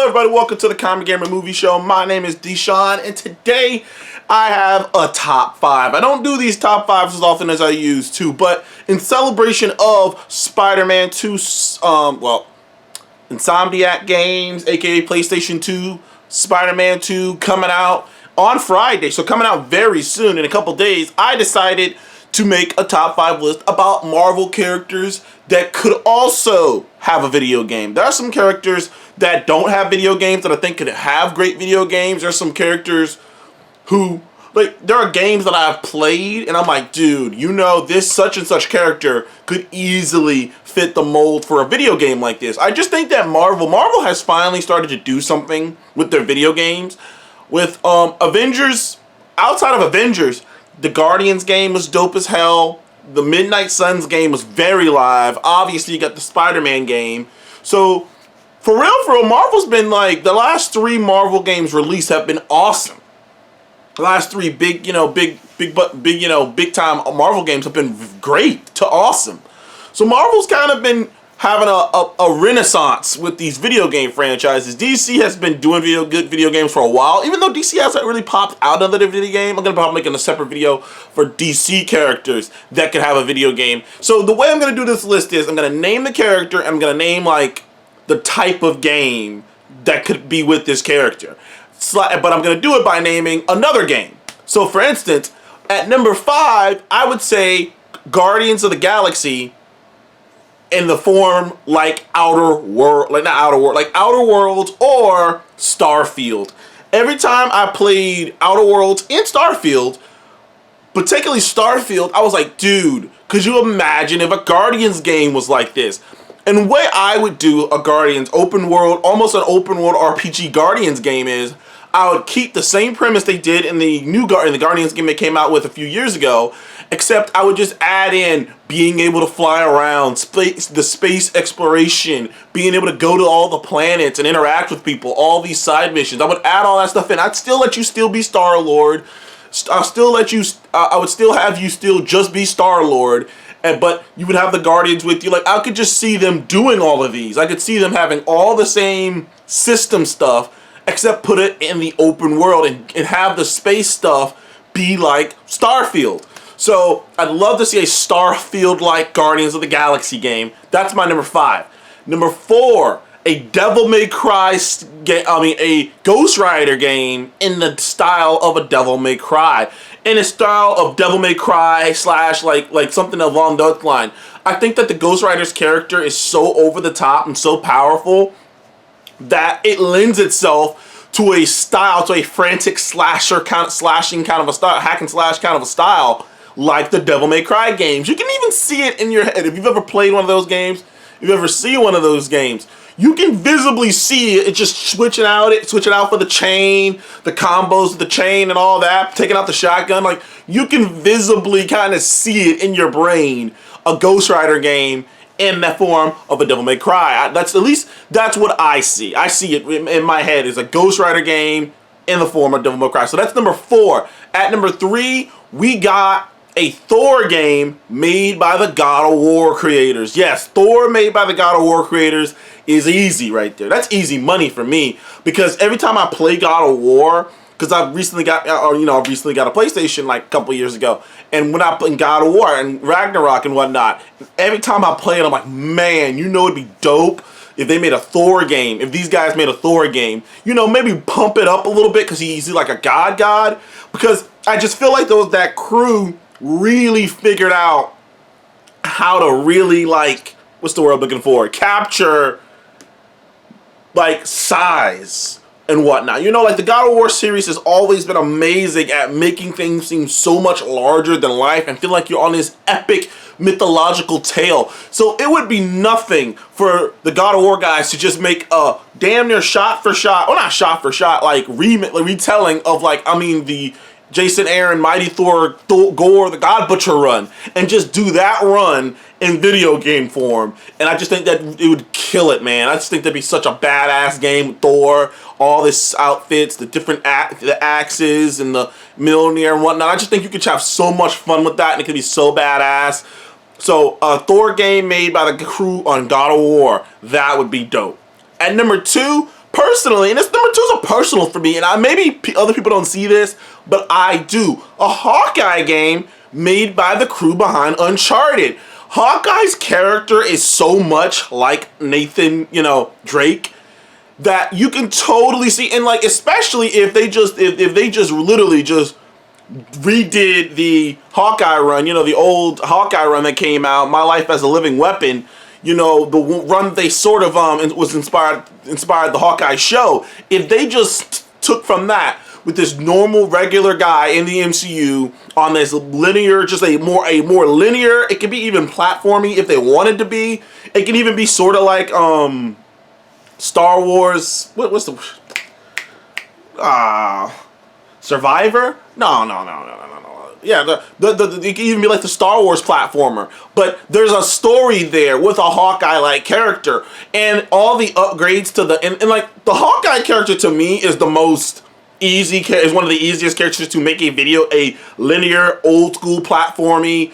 everybody, welcome to the Common Gamer Movie Show. My name is Deshaun, and today I have a top 5. I don't do these top 5s as often as I used to, but in celebration of Spider-Man 2, Insomniac Games, aka PlayStation 2, Spider-Man 2 coming out on Friday, so coming out very soon in a couple days, I decided to make a top 5 list about Marvel characters that could also have a video game. There are some characters that don't have video games that I think could have great video games. There's some characters who, like, there are games that I've played and I'm like, dude, you know, this such and such character could easily fit the mold for a video game like this. I just think that Marvel has finally started to do something with their video games. With Avengers, outside of Avengers, the Guardians game was dope as hell. The Midnight Suns game was very live. Obviously, you got the Spider-Man game. So, for real, Marvel's been like, the last 3 Marvel games released have been awesome. The last 3 big time Marvel games have been great to awesome. So Marvel's kind of been having a renaissance with these video game franchises. DC has been doing good video games for a while. Even though DC hasn't really popped out of the video game, I'm going to probably make a separate video for DC characters that could have a video game. So the way I'm going to do this list is I'm going to name the character, and I'm going to name like the type of game that could be with this character. But I'm going to do it by naming another game. So for instance, at number 5, I would say Guardians of the Galaxy in the form like Outer Worlds or Starfield. Every time I played Outer Worlds and Starfield, particularly Starfield, I was like, dude, could you imagine if a Guardians game was like this? And the way I would do a Guardians open world, almost an open world RPG Guardians game is, I would keep the same premise they did in the Guardians game they came out with a few years ago, except I would just add in being able to fly around, the space exploration, being able to go to all the planets and interact with people, all these side missions. I would add all that stuff in. I'd still let you still be Star-Lord. I would still have you still just be Star-Lord, but you would have the Guardians with you. Like, I could just see them doing all of these. I could see them having all the same system stuff, except put it in the open world and have the space stuff be like Starfield. So I'd love to see a Starfield-like Guardians of the Galaxy game. That's my number 5. Number 4, a Devil May Cry a Ghost Rider game in the style of a Devil May Cry. In a style of Devil May Cry / like something along that line. I think that the Ghost Rider's character is so over the top and so powerful that it lends itself to a style, to a frantic slashing kind of a style, hack and slash kind of a style, like the Devil May Cry games. You can even see it in your head. If you've ever played one of those games, if you've ever seen one of those games, you can visibly see it just switching out for the chain, the combos with the chain and all that, taking out the shotgun. Like, you can visibly kind of see it in your brain, a Ghost Rider game in the form of a Devil May Cry. That's what I see. I see it in my head as a Ghost Rider game in the form of Devil May Cry. So that's number 4. At number 3, we got a Thor game made by the God of War creators. Yes, Thor made by the God of War creators is easy right there. That's easy money for me, because every time I play God of War, because I recently got a PlayStation like a couple years ago, and when I play God of War and Ragnarok and whatnot, every time I play it, I'm like, man, you know, it'd be dope if they made a Thor game. If these guys made a Thor game, you know, maybe pump it up a little bit because he's like a god. Because I just feel like that crew really figured out how to really, like, what's the word I'm looking for? Capture like size and whatnot. You know, like the God of War series has always been amazing at making things seem so much larger than life and feel like you're on this epic mythological tale. So it would be nothing for the God of War guys to just make a damn near shot for shot, or not shot for shot, like retelling of the Jason Aaron Mighty Thor Gore the God Butcher run, and just do that run in video game form. And I just think that it would kill it, man. I just think that'd be such a badass game with Thor, all this outfits, the different the axes and the Mjolnir and whatnot. I just think you could have so much fun with that, and it could be so badass. So a Thor game made by the crew on God of War, that would be dope. At number 2, personally, and this number 2 is a personal for me, and maybe other people don't see this, but I do. A Hawkeye game made by the crew behind Uncharted. Hawkeye's character is so much like Nathan, Drake, that you can totally see, and like especially if they just literally just redid the Hawkeye run, the old Hawkeye run that came out, My Life as a Living Weapon. The run they sort of was inspired the Hawkeye show. If they just took from that with this normal regular guy in the MCU on this linear, just a more linear, it could be even platformy if they wanted to be. It can even be sort of like Star Wars. What's the Survivor? No. Yeah, it can even be like the Star Wars platformer. But there's a story there with a Hawkeye-like character. And all the upgrades to and like, the Hawkeye character to me is the most easy, is one of the easiest characters to make a linear, old-school platformy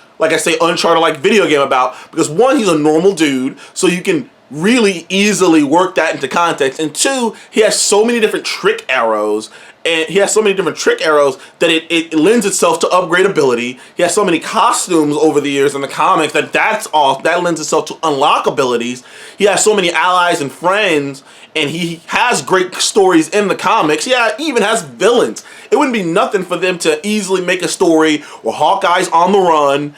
/ like I say, Uncharted-like video game about. Because one, he's a normal dude, so you can really easily work that into context. And two, he has so many different trick arrows. And he has so many different trick arrows that it lends itself to upgradability. He has so many costumes over the years in the comics that lends itself to unlock abilities. He has so many allies and friends, and he has great stories in the comics. Yeah, he even has villains. It wouldn't be nothing for them to easily make a story where Hawkeye's on the run,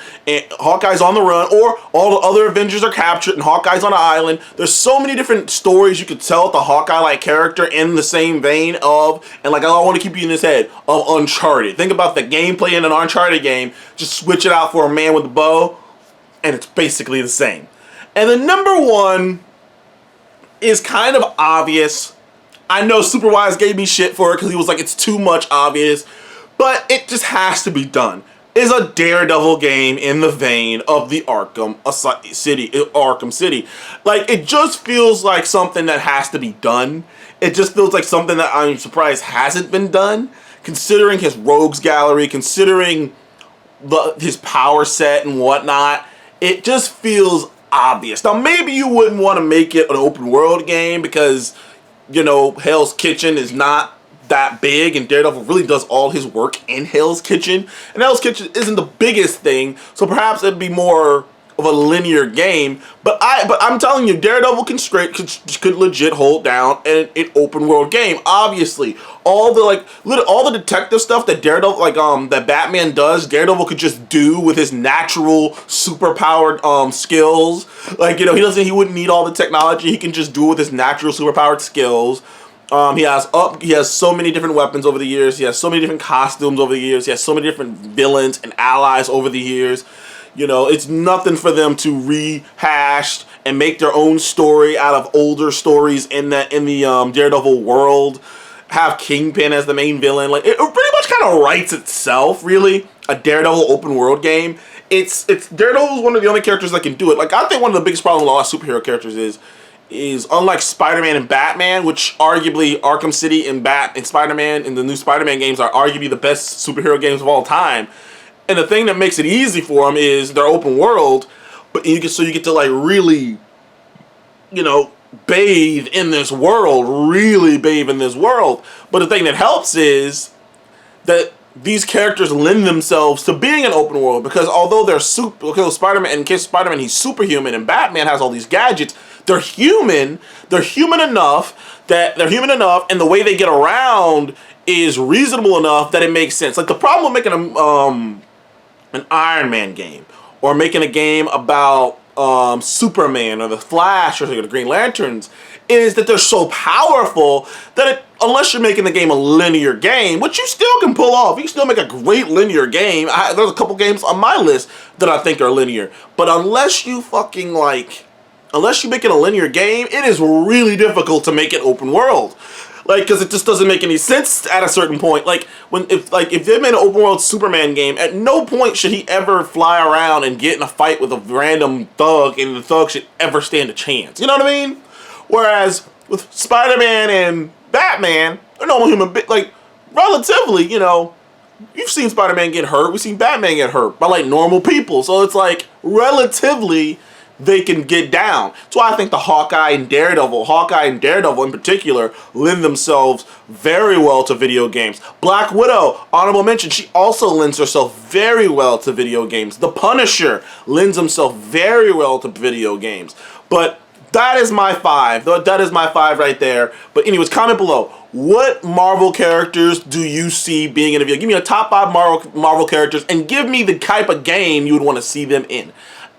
or all the other Avengers are captured and Hawkeye's on an island. There's so many different stories you could tell with the Hawkeye-like character in the same vein of, and like I want to keep you in this head, of Uncharted. Think about the gameplay in an Uncharted game, just switch it out for a man with a bow, and it's basically the same. And the number 1 is kind of obvious. I know Superwise gave me shit for it because he was like, it's too much obvious, but it just has to be done. Is a Daredevil game in the vein of the Arkham City. Like, it just feels like something that has to be done. It just feels like something that I'm surprised hasn't been done, considering his rogues gallery, considering his power set and whatnot. It just feels obvious. Now, maybe you wouldn't want to make it an open world game because, Hell's Kitchen is not that big, and Daredevil really does all his work in Hell's Kitchen. And Hell's Kitchen isn't the biggest thing, so perhaps it'd be more of a linear game. But I'm telling you, Daredevil could legit hold down an open world game. Obviously, all the detective stuff that Daredevil, that Batman does, Daredevil could just do with his natural superpowered skills. He wouldn't need all the technology. He can just do it with his natural superpowered skills. He has so many different weapons over the years. He has so many different costumes over the years. He has so many different villains and allies over the years. It's nothing for them to rehash and make their own story out of older stories in the Daredevil world. Have Kingpin as the main villain. Like, it pretty much kind of writes itself, really. A Daredevil open world game. It's Daredevil is one of the only characters that can do it. Like, I think one of the biggest problems with a lot of superhero characters is unlike Spider-Man and Batman, which arguably Arkham City and Spider-Man and the new Spider-Man games are arguably the best superhero games of all time. And the thing that makes it easy for them is they're open world, but you get to like really, bathe in this world, But the thing that helps is that these characters lend themselves to being an open world, because although because Spider-Man, in case Spider-Man, he's superhuman, and Batman has all these gadgets, they're human. They're human enough, and the way they get around is reasonable enough that it makes sense. Like, the problem with making an Iron Man game, or making a game about Superman or the Flash or the Green Lanterns, is that they're so powerful that unless you're making the game a linear game, which you still can pull off, you can still make a great linear game. There's a couple games on my list that I think are linear, but unless you make it a linear game, it is really difficult to make it open world. Like, because it just doesn't make any sense at a certain point. Like, if they made an open world Superman game, at no point should he ever fly around and get in a fight with a random thug, and the thug should ever stand a chance. You know what I mean? Whereas with Spider-Man and Batman, they're normal human, relatively, you've seen Spider-Man get hurt, we've seen Batman get hurt by, normal people. So it's, relatively, they can get down. That's why I think the Hawkeye and Daredevil in particular, lend themselves very well to video games. Black Widow, honorable mention, she also lends herself very well to video games. The Punisher lends himself very well to video games. But that is my 5. That is my 5 right there. But anyways, comment below. What Marvel characters do you see being in a video? Give me a top 5 Marvel characters and give me the type of game you would want to see them in.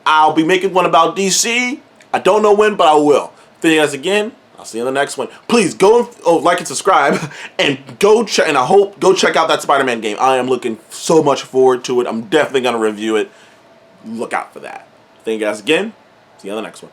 I'll be making one about DC. I don't know when, but I will. Thank you guys again. I'll see you in the next one. Please go like and subscribe, and go check out that Spider-Man game. I am looking so much forward to it. I'm definitely gonna review it. Look out for that. Thank you guys again. See you on the next one.